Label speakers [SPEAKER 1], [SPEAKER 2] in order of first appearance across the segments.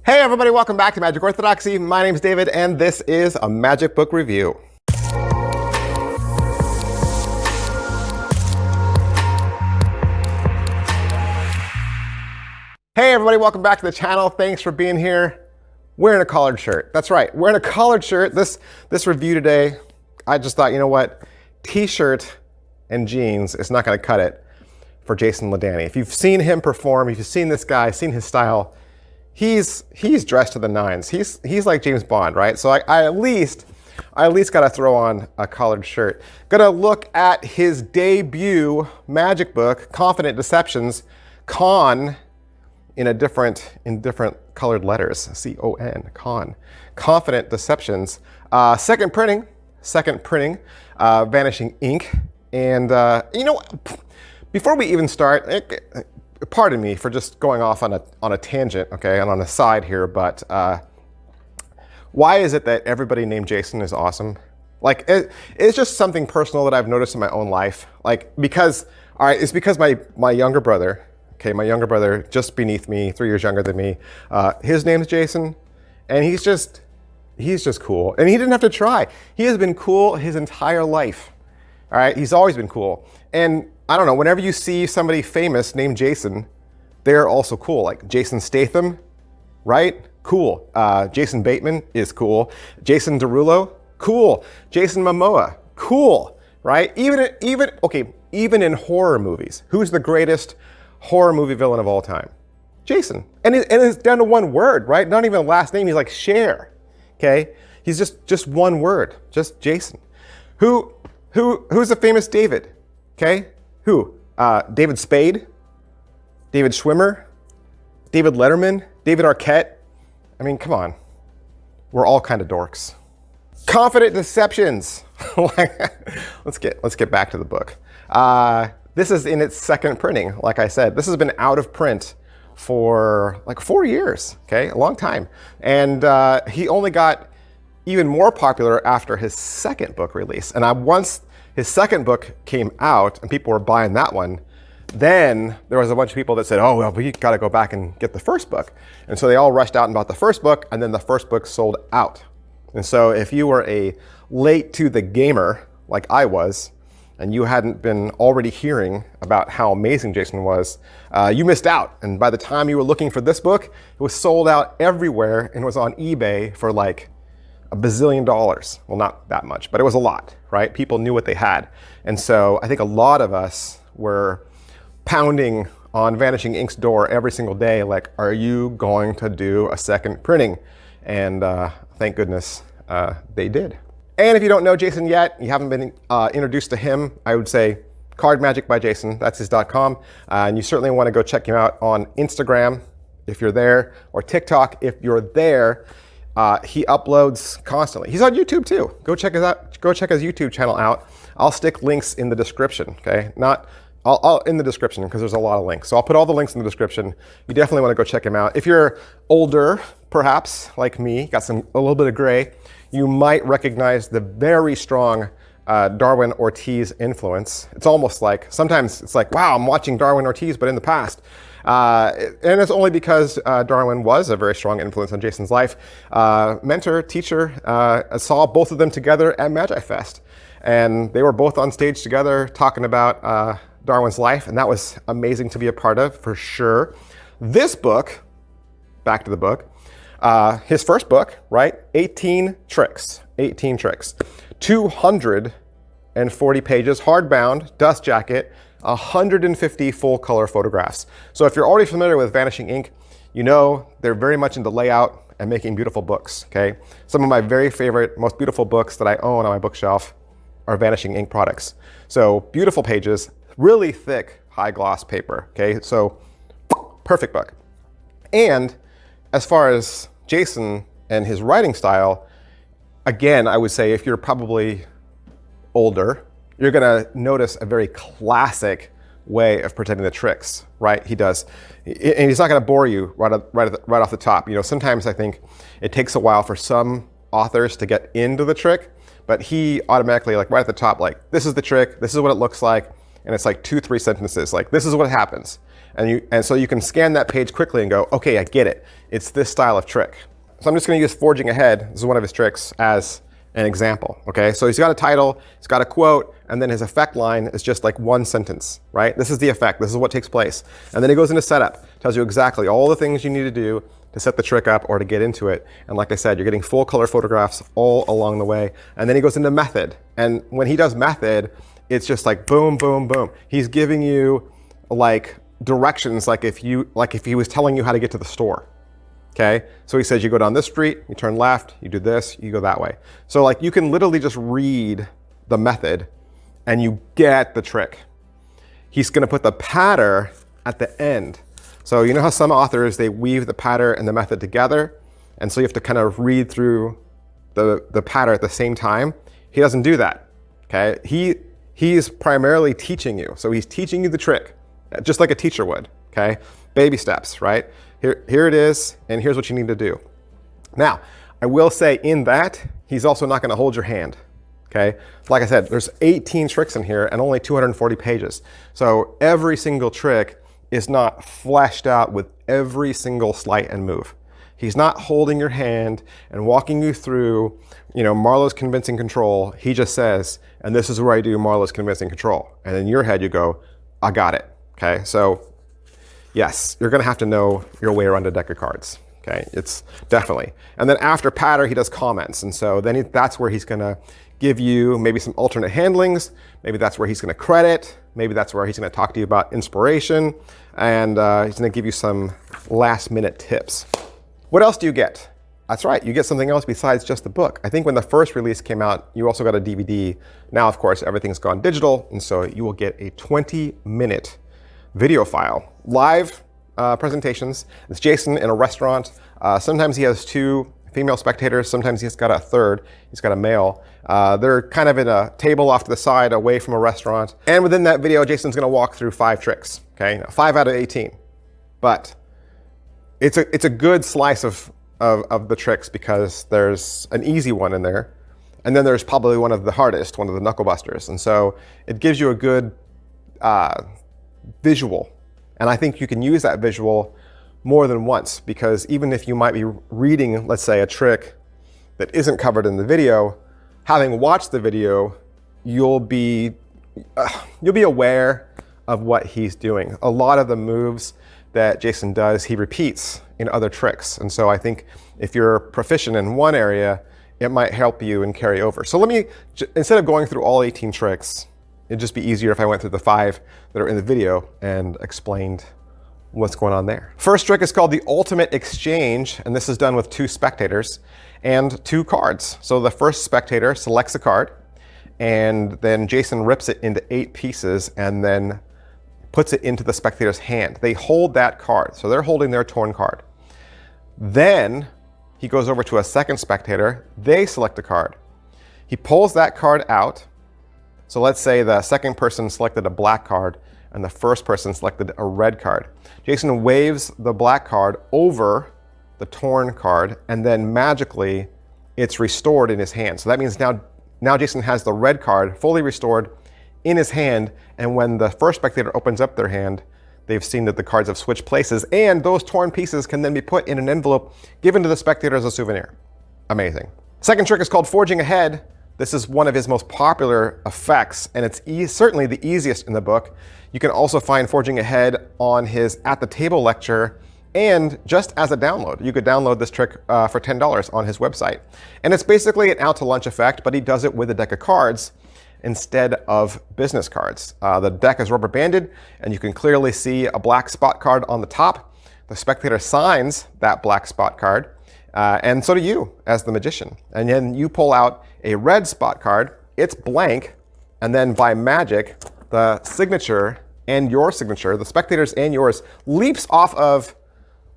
[SPEAKER 1] Hey everybody, welcome back to Magic Orthodoxy. My name's David and this is a magic book review. Hey everybody, welcome back to the channel. Thanks for being here. Wearing a collared shirt. That's right, wearing a collared shirt. This review today, I just thought, you know what? T-shirt and jeans is not gonna cut it for Jason Ladanye. If you've seen him perform, if you've seen this guy, seen his style, he's dressed to the nines. He's like James Bond, right? So I at least got to throw on a collared shirt. Gonna look at his debut magic book, Confident Deceptions, Con, in different colored letters, C-O-N, Con, Confident Deceptions. Second printing, Vanishing Ink, and you know, before we even start. Pardon me for just going off on a tangent, okay, and on the side here, but why is it that everybody named Jason is awesome? Like, it's just something personal that I've noticed in my own life. Like, because, all right, it's because my younger brother, okay, my younger brother, just beneath me, 3 years younger than me, his name's Jason, and he's just cool. And he didn't have to try. He has been cool his entire life, all right? He's always been cool. And I don't know, whenever you see somebody famous named Jason, they're also cool. Like Jason Statham, right? Cool. Jason Bateman is cool. Jason Derulo, cool. Jason Momoa, cool, right? Even in horror movies, who's the greatest horror movie villain of all time? Jason. And it's down to one word, right? Not even a last name. He's like Cher, okay? He's just one word, just Jason. Who's a famous David, okay? Who? David Spade, David Schwimmer, David Letterman, David Arquette. I mean, come on. We're all kind of dorks. Confident Deceptions. Let's get back to the book. This is in its second printing. Like I said, this has been out of print for like 4 years, okay? A long time. And he only got even more popular after his second book release. And once his second book came out and people were buying that one, then there was a bunch of people that said, oh, well, we got to go back and get the first book. And so they all rushed out and bought the first book, and then the first book sold out. And so if you were a late to the gamer like I was, and you hadn't been already hearing about how amazing Jason was, you missed out. And by the time you were looking for this book, it was sold out everywhere and was on eBay for like $1 bazillion. Well, not that much, but it was a lot, right? People knew what they had. And so I think a lot of us were pounding on Vanishing Ink's door every single day, like, are you going to do a second printing? And thank goodness they did. And if you don't know Jason yet, you haven't been introduced to him, I would say Card Magic by Jason, that's his .com. And you certainly want to go check him out on Instagram if you're there, or TikTok if you're there. He uploads constantly. He's on YouTube too. Go check his YouTube channel out. I'll stick links in the description, okay? I'll in the description, because there's a lot of links. So I'll put all the links in the description. You definitely want to go check him out. If you're older, perhaps, like me, got a little bit of gray, you might recognize the very strong Darwin Ortiz influence. It's almost like, sometimes it's like, wow, I'm watching Darwin Ortiz, but in the past. And it's only because Darwin was a very strong influence on Jason's life. Mentor, teacher, saw both of them together at MagiFest. And they were both on stage together talking about Darwin's life, and that was amazing to be a part of, for sure. This book, back to the book, his first book, right? 18 tricks, 240 pages, hardbound, dust jacket, 150 full color photographs. So if you're already familiar with Vanishing Ink, you know they're very much into layout and making beautiful books, okay? Some of my very favorite, most beautiful books that I own on my bookshelf are Vanishing Ink products. So beautiful pages, really thick, high gloss paper, okay? So perfect book. And as far as Jason and his writing style, again, I would say if you're probably older, you're gonna notice a very classic way of presenting the tricks, right? He does, and he's not gonna bore you right off the top. You know, sometimes I think it takes a while for some authors to get into the trick, but he automatically, like right at the top, like, this is the trick, this is what it looks like, and it's like 2-3 sentences. Like, this is what happens. And so you can scan that page quickly and go, okay, I get it. It's this style of trick. So I'm just going to use forging ahead. This is one of his tricks as an example. Okay, so he's got a title, he's got a quote, and then his effect line is just like one sentence, right? This is the effect. This is what takes place. And then he goes into setup, tells you exactly all the things you need to do to set the trick up or to get into it. And like I said, you're getting full color photographs all along the way. And then he goes into method. And when he does method, it's just like boom, boom, boom. He's giving you like directions like if he was telling you how to get to the store. Okay, so he says you go down this street, you turn left, you do this, you go that way. So like you can literally just read the method and you get the trick. He's going to put the pattern at the end. So you know how some authors, they weave the pattern and the method together, and so you have to kind of read through the pattern at the same time? He doesn't do that. Okay, he's primarily teaching you. So he's teaching you the trick, just like a teacher would. Okay, baby steps, right? Here it is, and here's what you need to do. Now, I will say in that, he's also not going to hold your hand. Okay, like I said, there's 18 tricks in here and only 240 pages. So every single trick is not fleshed out with every single sleight and move. He's not holding your hand and walking you through, Marlowe's convincing control. He just says, and this is where I do Marlowe's convincing control. And in your head, you go, I got it. Okay, so yes, you're going to have to know your way around a deck of cards. Okay, it's definitely. And then after pattern, he does comments. And so then that's where he's going to give you maybe some alternate handlings. Maybe that's where he's going to credit. Maybe that's where he's going to talk to you about inspiration. And he's going to give you some last minute tips. What else do you get? That's right, you get something else besides just the book. I think when the first release came out, you also got a DVD. Now, of course, everything's gone digital. And so you will get a 20-minute video file, live presentations. It's Jason in a restaurant. Sometimes he has 2 female spectators. Sometimes he's got a third. He's got a male. They're kind of in a table off to the side away from a restaurant. And within that video, Jason's going to walk through 5 tricks. Okay, 5 out of 18. But it's a good slice of the tricks because there's an easy one in there. And then there's probably one of the hardest, one of the knuckle busters. And so it gives you a good visual. And I think you can use that visual more than once, because even if you might be reading, let's say, a trick that isn't covered in the video, having watched the video, you'll be aware of what he's doing. A lot of the moves that Jason does, he repeats in other tricks. And so I think if you're proficient in one area, it might help you and carry over. So let me, instead of going through all 18 tricks, it'd just be easier if I went through the 5 that are in the video and explained what's going on there. First trick is called the ultimate exchange, and this is done with 2 spectators and 2 cards. So the first spectator selects a card, and then Jason rips it into 8 pieces and then puts it into the spectator's hand. They hold that card, so they're holding their torn card. Then he goes over to a second spectator. They select a card. He pulls that card out. So let's say the second person selected a black card and the first person selected a red card. Jason waves the black card over the torn card, and then magically it's restored in his hand. So that means now Jason has the red card fully restored in his hand, and when the first spectator opens up their hand, they've seen that the cards have switched places, and those torn pieces can then be put in an envelope given to the spectator as a souvenir. Amazing. Second trick is called forging ahead. This is one of his most popular effects, and it's certainly the easiest in the book. You can also find forging ahead on his At the Table lecture, and just as a download. You could download this trick for $10 on his website. And it's basically an out to lunch effect, but he does it with a deck of cards instead of business cards. The deck is rubber banded, and you can clearly see a black spot card on the top. The spectator signs that black spot card, and so do you as the magician. And then you pull out a red spot card, it's blank, and then by magic, the signature and your signature, the spectators and yours, leaps off of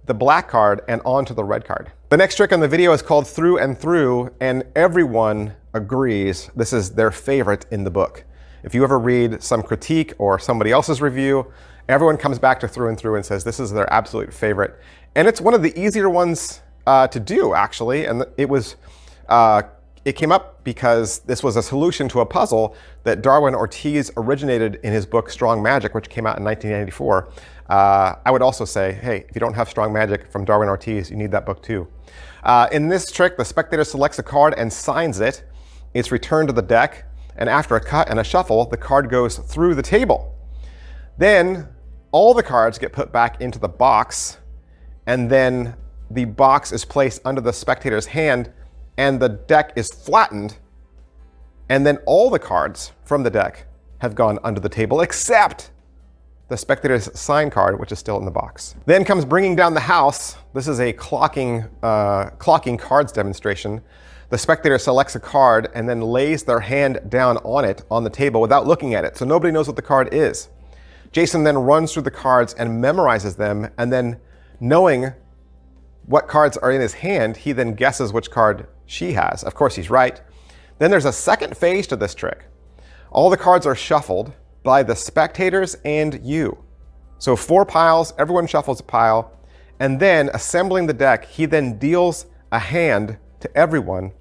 [SPEAKER 1] the black card and onto the red card. The next trick on the video is called Through and Through, and everyone agrees this is their favorite in the book. If you ever read some critique or somebody else's review, everyone comes back to Through and Through and says this is their absolute favorite. And it's one of the easier ones to do, actually, and it was it came up because this was a solution to a puzzle that Darwin Ortiz originated in his book Strong Magic, which came out in 1994. I would also say, hey, if you don't have Strong Magic from Darwin Ortiz, you need that book too. In this trick, the spectator selects a card and signs it. It's returned to the deck, and after a cut and a shuffle, the card goes through the table. Then all the cards get put back into the box, and then the box is placed under the spectator's hand, and the deck is flattened, and then all the cards from the deck have gone under the table except the spectator's sign card, which is still in the box. Then comes bringing down the house. This is a clocking cards demonstration. The spectator selects a card and then lays their hand down on it on the table without looking at it, so nobody knows what the card is. Jason then runs through the cards and memorizes them, and then knowing what cards are in his hand, he then guesses which card she has. Of course, he's right. Then there's a second phase to this trick. All the cards are shuffled by the spectators and you. So 4 piles, everyone shuffles a pile, and then assembling the deck, he then deals a hand to everyone,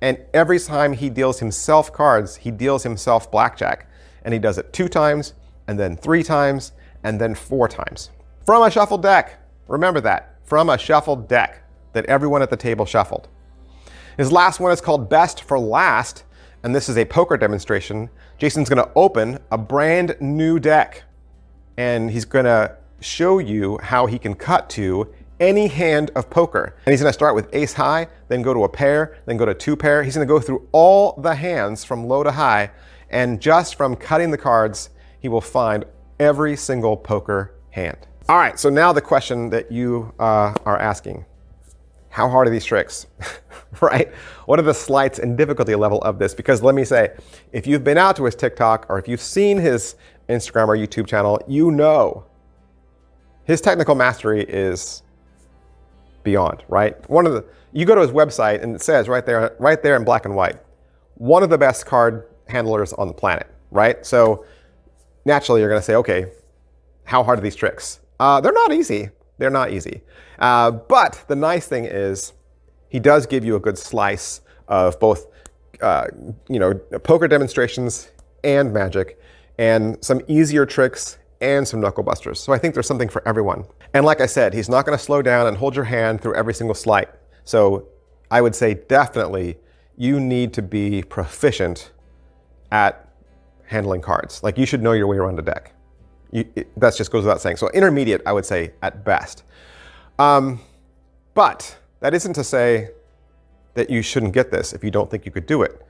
[SPEAKER 1] and every time he deals himself cards, he deals himself blackjack. And he does it 2 times, and then 3 times, and then 4 times. From a shuffled deck. Remember that. From a shuffled deck that everyone at the table shuffled. His last one is called Best for Last, and this is a poker demonstration. Jason's going to open a brand new deck, and he's going to show you how he can cut to any hand of poker. And he's going to start with ace high, then go to a pair, then go to 2 pair. He's going to go through all the hands from low to high, and just from cutting the cards, he will find every single poker hand. All right, so now the question that you are asking, how hard are these tricks, right? What are the sleights and difficulty level of this? Because let me say, if you've been out to his TikTok or if you've seen his Instagram or YouTube channel, you know his technical mastery is beyond, right? You go to his website and it says right there in black and white, one of the best card handlers on the planet, right? So naturally you're gonna say, okay, how hard are these tricks? They're not easy. They're not easy. But the nice thing is he does give you a good slice of both, poker demonstrations and magic, and some easier tricks and some knuckle busters. So I think there's something for everyone. And like I said, he's not going to slow down and hold your hand through every single sleight. So I would say definitely you need to be proficient at handling cards. Like you should know your way around a deck. That just goes without saying. So intermediate, I would say, at best. But that isn't to say that you shouldn't get this if you don't think you could do it.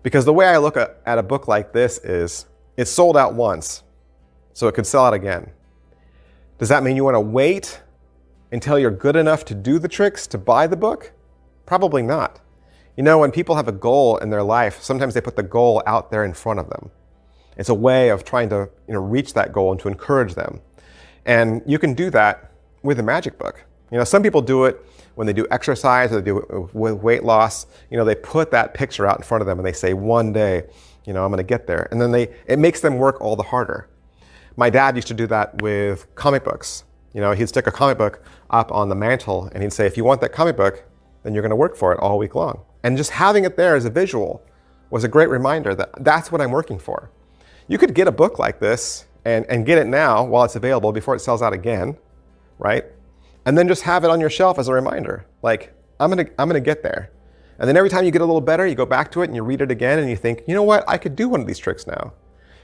[SPEAKER 1] Because the way I look at a book like this is, it's sold out once, so it could sell out again. Does that mean you want to wait until you're good enough to do the tricks to buy the book? Probably not. You know, when people have a goal in their life, sometimes they put the goal out there in front of them. It's a way of trying to reach that goal and to encourage them. And you can do that with a magic book. Some people do it when they do exercise or they do it with weight loss. They put that picture out in front of them and they say, one day, I'm going to get there. And then it makes them work all the harder. My dad used to do that with comic books. He'd stick a comic book up on the mantle and he'd say, if you want that comic book, then you're going to work for it all week long. And just having it there as a visual was a great reminder that that's what I'm working for. You could get a book like this and get it now while it's available before it sells out again, right? And then just have it on your shelf as a reminder, like, I'm gonna get there. And then every time you get a little better, you go back to it and you read it again and you think, you know what, I could do one of these tricks now.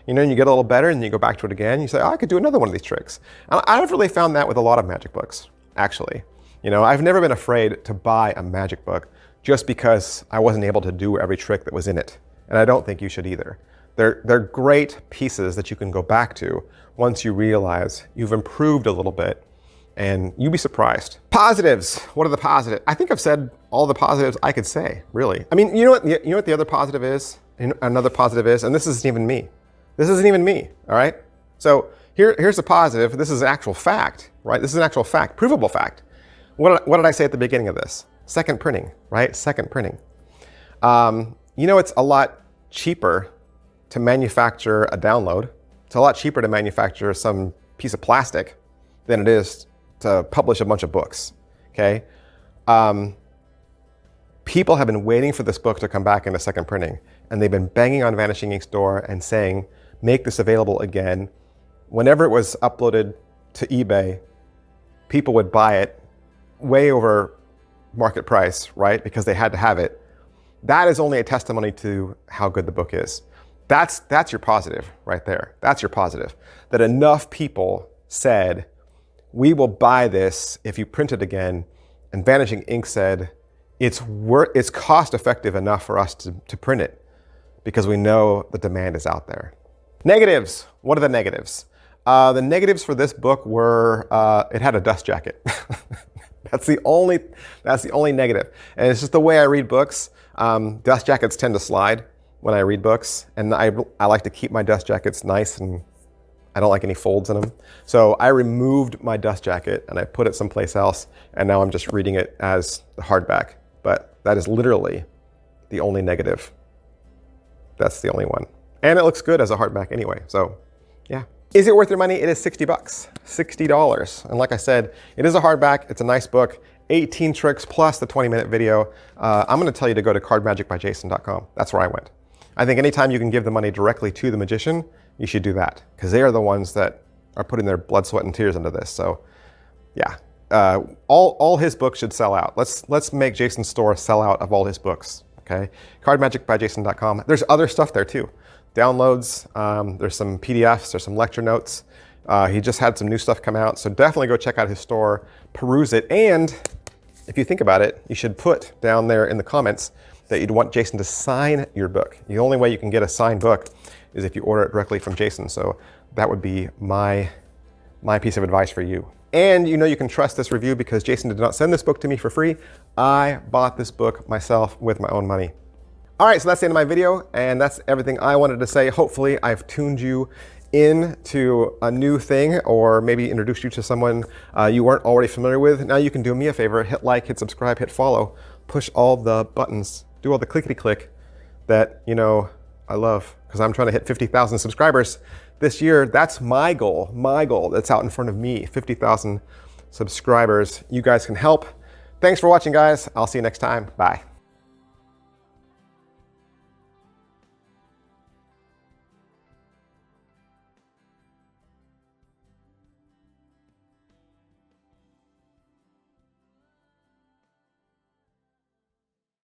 [SPEAKER 1] And you get a little better and you go back to it again and you say, oh, I could do another one of these tricks. And I've really found that with a lot of magic books, actually. I've never been afraid to buy a magic book just because I wasn't able to do every trick that was in it. And I don't think you should either. They're great pieces that you can go back to once you realize you've improved a little bit, and you'd be surprised. Positives. What are the positives? I think I've said all the positives I could say, really. I mean, you know what the other positive is? Another positive is, and this isn't even me. This isn't even me, all right? So here's a positive. This is an actual fact, right? This is an actual fact, provable fact. What did I say at the beginning of this? Second printing, right? Second printing. It's a lot cheaper to manufacture a download. It's a lot cheaper to manufacture some piece of plastic than it is to publish a bunch of books, okay? People have been waiting for this book to come back in a second printing, and they've been banging on Vanishing Ink Store and saying, make this available again. Whenever it was uploaded to eBay, people would buy it way over market price, right? Because they had to have it. That is only a testimony to how good the book is. That's your positive right there. That's your positive. That enough people said, we will buy this if you print it again. And Vanishing Ink said, it's cost effective enough for us to print it because we know the demand is out there. Negatives. What are the negatives? The negatives for this book were it had a dust jacket. That's the only negative. And it's just the way I read books. Dust jackets tend to slide when I read books, and I like to keep my dust jackets nice, and I don't like any folds in them. So I removed my dust jacket and I put it someplace else, and now I'm just reading it as the hardback. But that is literally the only negative. That's the only one. And it looks good as a hardback anyway, so yeah. Is it worth your money? It is $60, $60. And like I said, it is a hardback, it's a nice book, 18 tricks plus the 20-minute video. I'm gonna tell you to go to cardmagicbyjason.com. That's where I went. I think anytime you can give the money directly to the magician, you should do that, because they are the ones that are putting their blood, sweat, and tears into this. So yeah, all his books should sell out. Let's make Jason's store sell out of all his books, okay? Cardmagicbyjason.com. There's other stuff there too. Downloads, there's some PDFs, there's some lecture notes. He just had some new stuff come out, so definitely go check out his store, peruse it, and if you think about it, you should put down there in the comments that you'd want Jason to sign your book. The only way you can get a signed book is if you order it directly from Jason, so that would be my piece of advice for you. And you know you can trust this review because Jason did not send this book to me for free. I bought this book myself with my own money. All right, so that's the end of my video, and that's everything I wanted to say. Hopefully I've tuned you into a new thing, or maybe introduced you to someone you weren't already familiar with. Now you can do me a favor, hit like, hit subscribe, hit follow, push all the buttons, do all the clickety-click that you know I love, because I'm trying to hit 50,000 subscribers this year. That's my goal that's out in front of me, 50,000 subscribers. You guys can help. Thanks for watching, guys. I'll see you next time. Bye.